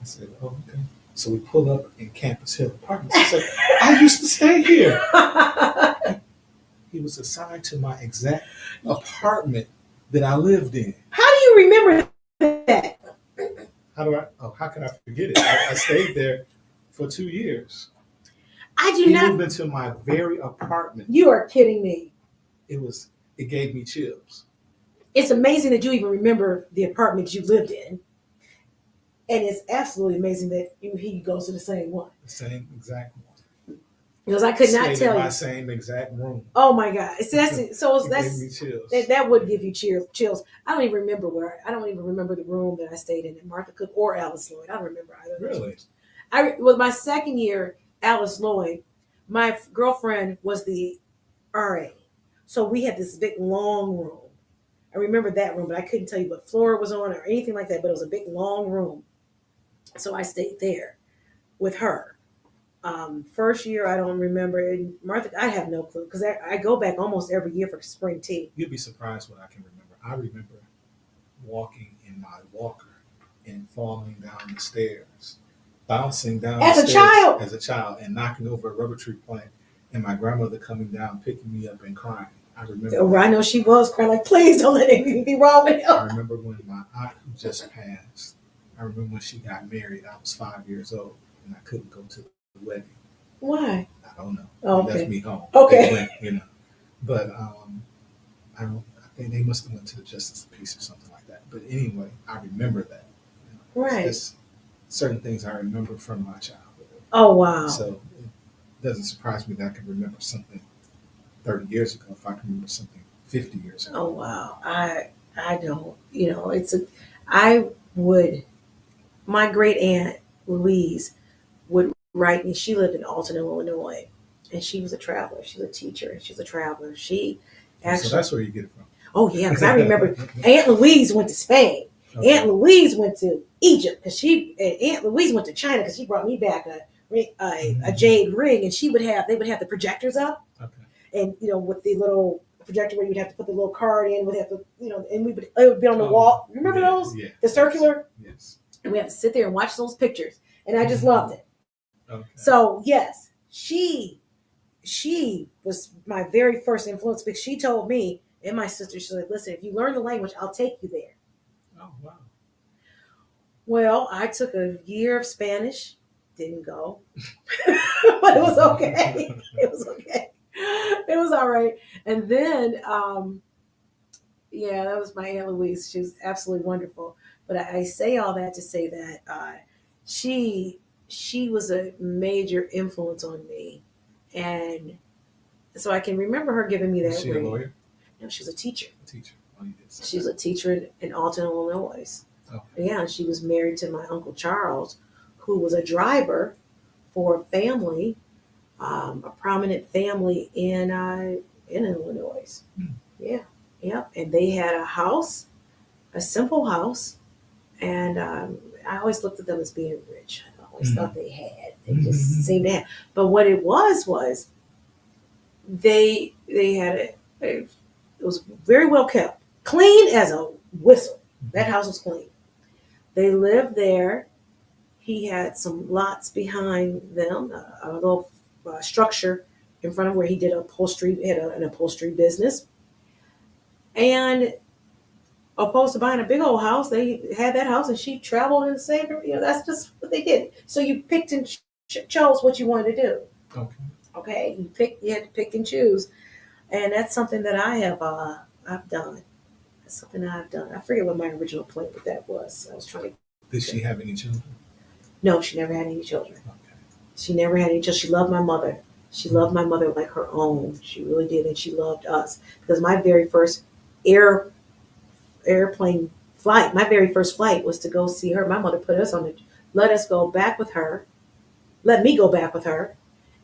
I said, oh, okay. So we pull up in Campus Hill Apartments. I said, I used to stay here. He was assigned to my exact apartment that I lived in. How do you remember that? How can I forget it? I stayed there for 2 years. I do He not. moved into my very apartment. You are kidding me. It gave me chills. It's amazing that you even remember the apartment you lived in. And it's absolutely amazing that he goes to the same one. The same exact one. Because I could not Stayed tell in my you. same exact room. Oh my God! So It gave me chills. that would give you chills. I don't even remember I don't even remember the room that I stayed in Martha Cook or Alice Lloyd. I don't remember either. Really? With my second year, Alice Lloyd, my girlfriend was the RA, so we had this big long room. I remember that room, but I couldn't tell you what floor it was on or anything like that. But it was a big long room, so I stayed there with her. First year, I don't remember. And Martha, I have no clue because I go back almost every year for spring tea. You'd be surprised what I can remember. I remember walking in my walker and falling down the stairs, bouncing down As the a stairs child? as a child, and knocking over a rubber tree plant, and my grandmother coming down, picking me up, and crying. I remember. Oh, I know she was crying like, please don't let anything be wrong with him. I remember when my aunt who just passed. I remember when she got married. I was 5 years old, and I couldn't go to the wedding. Why? I don't know. Oh, They okay. left me home. Okay. They went, But I think they must have went to the Justice of Peace or something like that. But anyway, I remember that. Right. There's certain things I remember from my childhood. Oh, wow. So it doesn't surprise me that I can remember something 30 years ago if I can remember something 50 years ago. Oh, wow. I don't. I would. My great aunt Louise would write me. She lived in Alton, Illinois, and she was a traveler. She's a teacher, and she's a traveler. She actually. So that's where you get it from. Oh yeah, because I remember Aunt Louise went to Spain. Okay. Aunt Louise went to Egypt because Aunt Louise went to China because she brought me back a jade ring, and they would have the projectors up, Okay. and with the little projector where you'd have to put the little card in, would have to and it would be on the wall. Remember those? Yeah. The circular. Yes. And we had to sit there and watch those pictures, and I just loved it. Okay. So yes, she was my very first influence because she told me and my sister, she's like, listen, if you learn the language, I'll take you there. Oh wow. Well, I took a year of Spanish, didn't go, but it was okay. It was okay. It was all right. And then, that was my Aunt Louise. She was absolutely wonderful. But I say all that to say that she was a major influence on me, and so I can remember her giving me that. Was she a lawyer? No, she's a teacher. A teacher. Oh, you did say She's that. a teacher in Alton, Illinois. Okay. Yeah, and she was married to my Uncle Charles, who was a driver for a family, a prominent family in Illinois. Yeah, and they had a house, a simple house, and I always looked at them as being rich. I always thought they had. They just seemed to have. But what it was they had it was very well kept, clean as a whistle. That house was clean. They lived there. He had some lots behind them, a little structure in front of where he did upholstery. He had an upholstery business, and opposed to buying a big old house, they had that house, and she traveled and saved her. That's just what they did. So you picked and chose what you wanted to do. Okay. Okay, you had to pick and choose, and that's something that I've done. That's something that I've done. I forget what my original point with that was. I was trying to. Did she have any children? No, she never had any children. Okay. She never had any children. She loved my mother. She loved my mother like her own. She really did, and she loved us because my very first airplane flight, my very first flight was to go see her. My mother put us on it, let us go back with her, let me go back with her,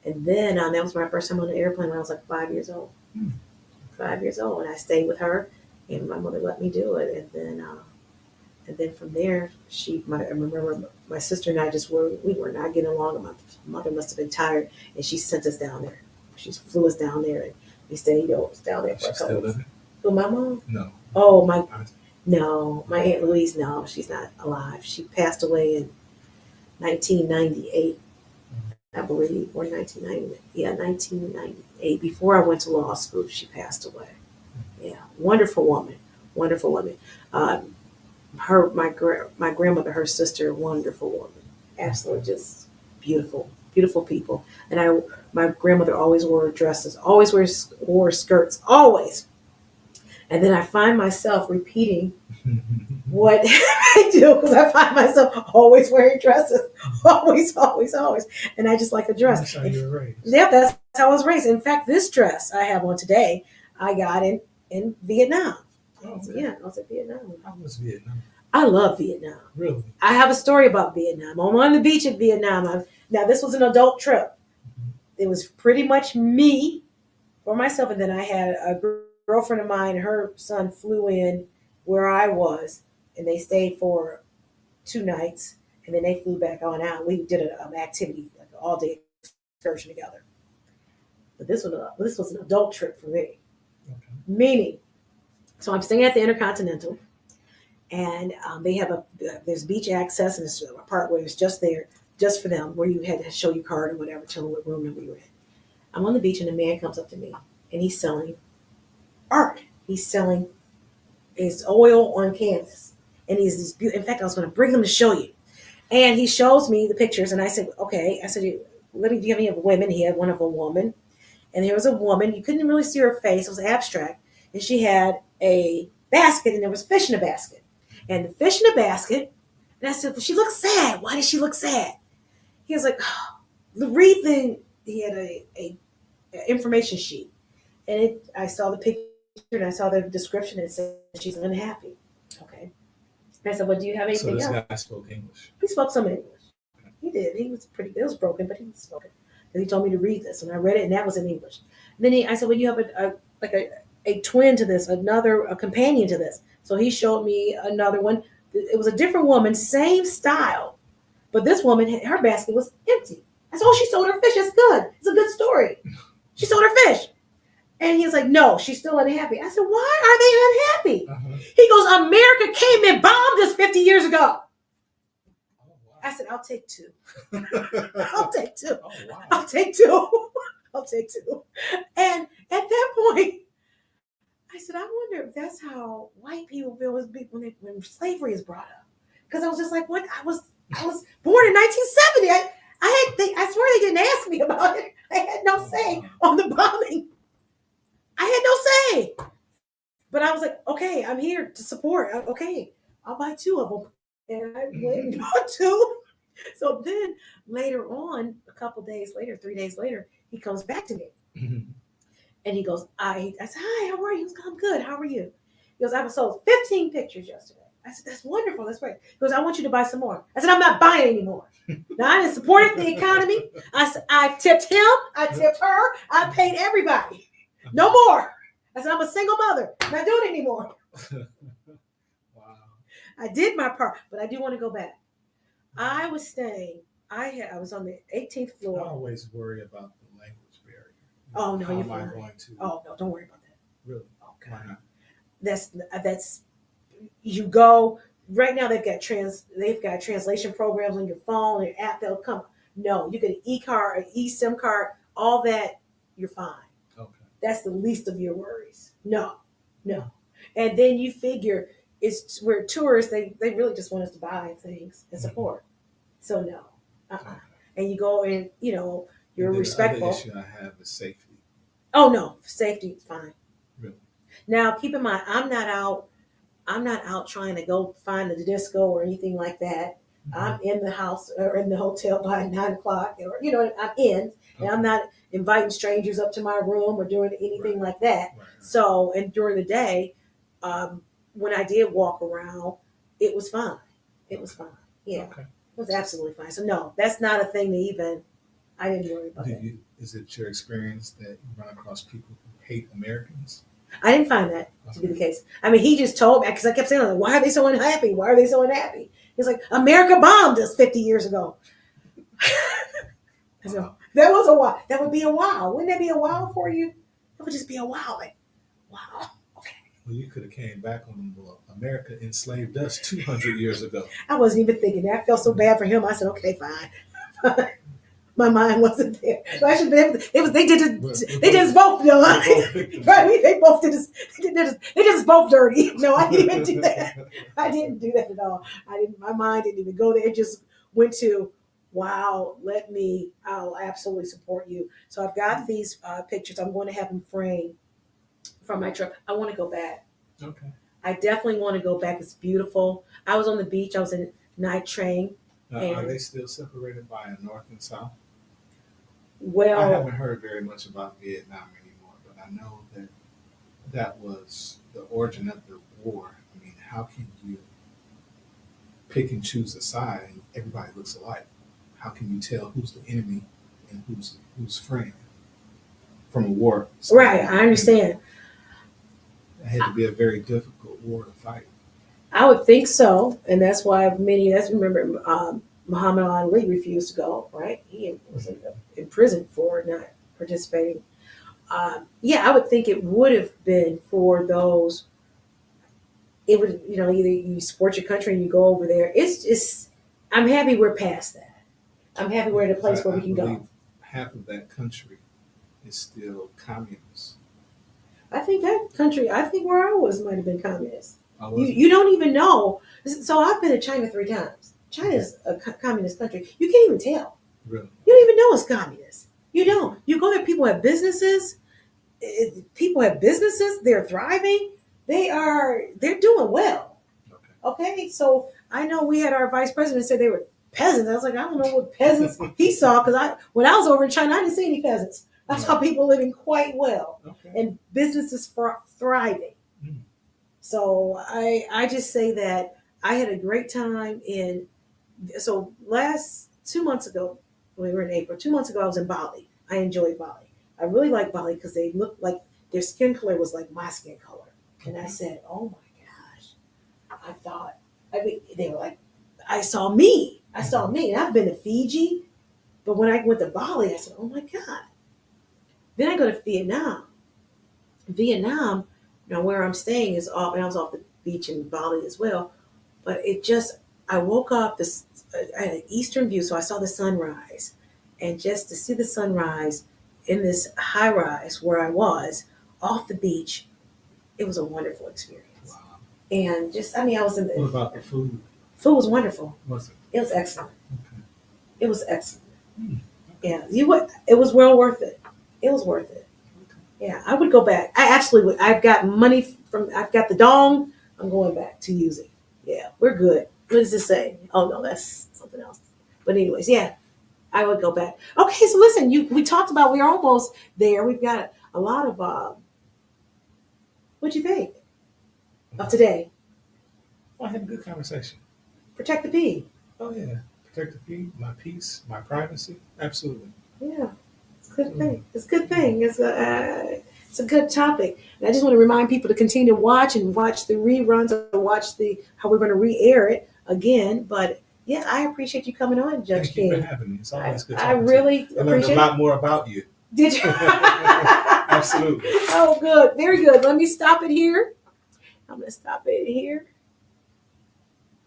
and then that was my first time on an airplane when I was like 5 years old. 5 years old, and I stayed with her, and my mother let me do it, and then from there, I remember my sister and I we were not getting along, and my mother must have been tired, and she sent us down there. She flew us down there, and we stayed down there for a couple of weeks. Who, my mom? No. Oh, my Aunt Louise, no, she's not alive. She passed away in 1998. I believe, or 1990, yeah, 1998. Before I went to law school, she passed away. Yeah, wonderful woman, wonderful woman. Um, my grandmother, her sister, wonderful woman, absolutely just beautiful, beautiful people. And my grandmother always wore dresses, always wore skirts, always. And then I find myself repeating what I do because I find myself always wearing dresses, always, always, always. And I just like a dress. That's how you were raised. Yeah, that's how I was raised. In fact, this dress I have on today, I got in Vietnam. Oh, Yeah, I was in Vietnam. how was Vietnam? I love Vietnam. Really? I have a story about Vietnam. I'm on the beach in Vietnam. Now, this was an adult trip. It was pretty much me for myself, and then I had a girlfriend of mine. Her son flew in where I was, and they stayed for 2 nights, and then they flew back on out. We did an activity, like an all-day excursion together. But this was an adult trip for me. Okay. Meaning, so I'm staying at the Intercontinental, and they have there's beach access, and there's a part where it's just there, just for them, where you had to show your card or whatever, tell them what room number you're in. I'm on the beach, and a man comes up to me, and he's selling art. He's selling his oil on canvas, and he's these beautiful. In fact, I was going to bring them to show you. And he shows me the pictures, and I said, "Okay." I said, "Let me. Do you have any of women?" He had one of a woman, and there was a woman. You couldn't really see her face; it was abstract, and she had a basket, and there was fish in a basket, and the fish in a basket. And I said, "Well, she looks sad. Why does she look sad?" He was like, oh, "Read the." He had a information sheet, and I saw the picture, and I saw the description. And it said she's unhappy. Okay. And I said, "Well, do you have So anything this else?" guy spoke English. He spoke some English. He did. He was pretty. It was broken, but he spoke it. And he told me to read this, and I read it, and that was in English. And then I said, "Well, you have a twin to this, a companion to this." So he showed me another one. It was a different woman, same style, but this woman, her basket was empty. I said, "Oh, she sold her fish. It's good. It's a good story. She sold her fish." And he was like, "No, she's still unhappy." I said, "Why are they unhappy?" Uh-huh. He goes, "America came and bombed us 50 years ago." Oh, wow. I said, "I'll take two. I'll take two. Oh, wow. I'll take two. I'll take two." And at that point, I said, "I wonder if that's how white people feel when slavery is brought up." Because I was just like, "What?" I was born in 1970. I swear they didn't ask me about it. I had no say on the bombing. I had no say. But I was like, "Okay, I'm here to support. Okay, I'll buy two of them." And I went and bought two. So then later on, a couple days later, 3 days later, he comes back to me and he goes, I said, "Hi, how are you?" He goes, "I'm good. How are you?" He goes, "I sold 15 pictures yesterday." I said, "That's wonderful. That's great." He goes, "I want you to buy some more." I said, "I'm not buying anymore." Now I didn't support the economy. I tipped him. I tipped her. I paid everybody. No more. I said, "I'm a single mother. I'm not doing it anymore." Wow. I did my part, but I do want to go back. I was staying. I was on the 18th I floor. always worry about the language barrier. Oh no, How you're am I fine. going to? Oh no, don't worry about that. Really? Oh Why God, not? that's you go right now. They've got translation programs on your phone, your app. They'll come. No, you get an e-card, an eSIM card, all that. You're fine. Okay. That's the least of your worries. No, no. And then you figure we're tourists. They really just want us to buy things and support. So no. Okay. And you go and you're And then respectful. the other issue I have is safety. Oh no, safety is fine. Really? Now keep in mind, I'm not out. I'm not out trying to go find the disco or anything like that. I'm in the house or in the hotel by 9 o'clock, or I'm in, and I'm not inviting strangers up to my room or doing anything like that. Right. So, and during the day, when I did walk around, it was fine. It was fine. Yeah, Okay. it was absolutely fine. So no, that's not a thing to even. I didn't worry about that. Is it your experience that you run across people who hate Americans? I didn't find that to be the case. I mean, he just told me because I kept saying, "Why are they so unhappy? Why are they so unhappy?" He's like, "America bombed us 50 years ago." I said, Wow. that was a wow. That would be a wow. Wouldn't that be a wow for you? It would just be a wow. Like, wow. Okay. Well, you could have came back on them. Well, America enslaved us 200 years ago. I wasn't even thinking that. I felt so bad for him. I said, "Okay, fine." My mind wasn't there. So I should be able to, it was they did it, they did us both, both victims. right? They both did us. They did us both dirty. No, I didn't even do that. I didn't do that at all. I didn't. My mind didn't even go there. It just went to, wow. I'll absolutely support you. So I've got these pictures. I'm going to have them framed from my trip. I want to go back. Okay. I definitely want to go back. It's beautiful. I was on the beach. I was in night train. Now, And- are they still separated by a north and south? I Well, haven't heard very much about Vietnam anymore, but I know that that was the origin of the war. I mean, how can you pick and choose a side and everybody looks alike? How can you tell who's the enemy and who's friend from a war? right. I understand. It had to be a very difficult war to fight. I would think so, and that's why remember Muhammad Ali refused to go. Right, he was in prison for not participating. Yeah, I would think it would have been for those. It would, either you support your country and you go over there. It's just, I'm happy we're past that. I'm happy we're at a place where we can believe go. half of that country is still communist. I think where I was might have been communist. Oh, was it? You don't even know. So I've been to China 3 times. China's a communist country. You can't even tell. Really? You don't even know it's communist. You don't. You go there, people have businesses. They're thriving. They're doing well. Okay. So I know we had our vice president said they were peasants. I was like, I don't know what peasants he saw, because when I was over in China, I didn't see any peasants. I saw people living quite well and businesses thriving. Mm. So I just say that I had a great time last 2 months ago, we were in April, 2 months ago, I was in Bali. I enjoyed Bali. I really like Bali because they looked like their skin color was like my skin color. And I said, oh my gosh. They were like, I saw me. And I've been to Fiji, but when I went to Bali, I said, oh my God. Then I go to Vietnam. Vietnam, where I'm staying is off, and I was off the beach in Bali as well. But I woke up, I had an eastern view, so I saw the sunrise. And just to see the sunrise in this high rise where I was, off the beach, it was a wonderful experience. Wow. And I was in the. What about the food? Food was wonderful. Was it? It was excellent. Okay. It was excellent. Hmm. Yeah, it was well worth it. It was worth it. Yeah, I would go back. I absolutely would. I've got the dong. I'm going back to use it. Yeah, we're good. What does this say? Oh no, that's something else. But anyways, yeah, I would go back. Okay, so listen, we talked about, we're almost there. We've got a lot of, what'd you think of today? I had a good conversation. Protect the pea. Oh yeah, protect the pea, my peace, my privacy. Absolutely. Yeah, it's a good thing. It's a good thing. It's a good topic. And I just want to remind people to continue to watch the reruns, or watch how we're going to re-air it again. But yeah, I appreciate you coming on, Judge Thank King. you for having me. It's always good. I really I learned appreciate a lot more about you. Did you? Absolutely. Oh, good. Very good. Let me stop it here. I'm going to stop it here.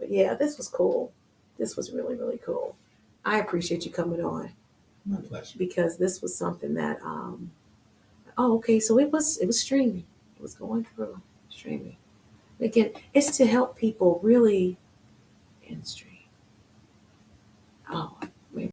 But yeah, this was cool. This was really, really cool. I appreciate you coming on. My pleasure. Because this was something that, okay, so it was streaming. It was going through streaming. Again, it's to help people really in stream. Oh,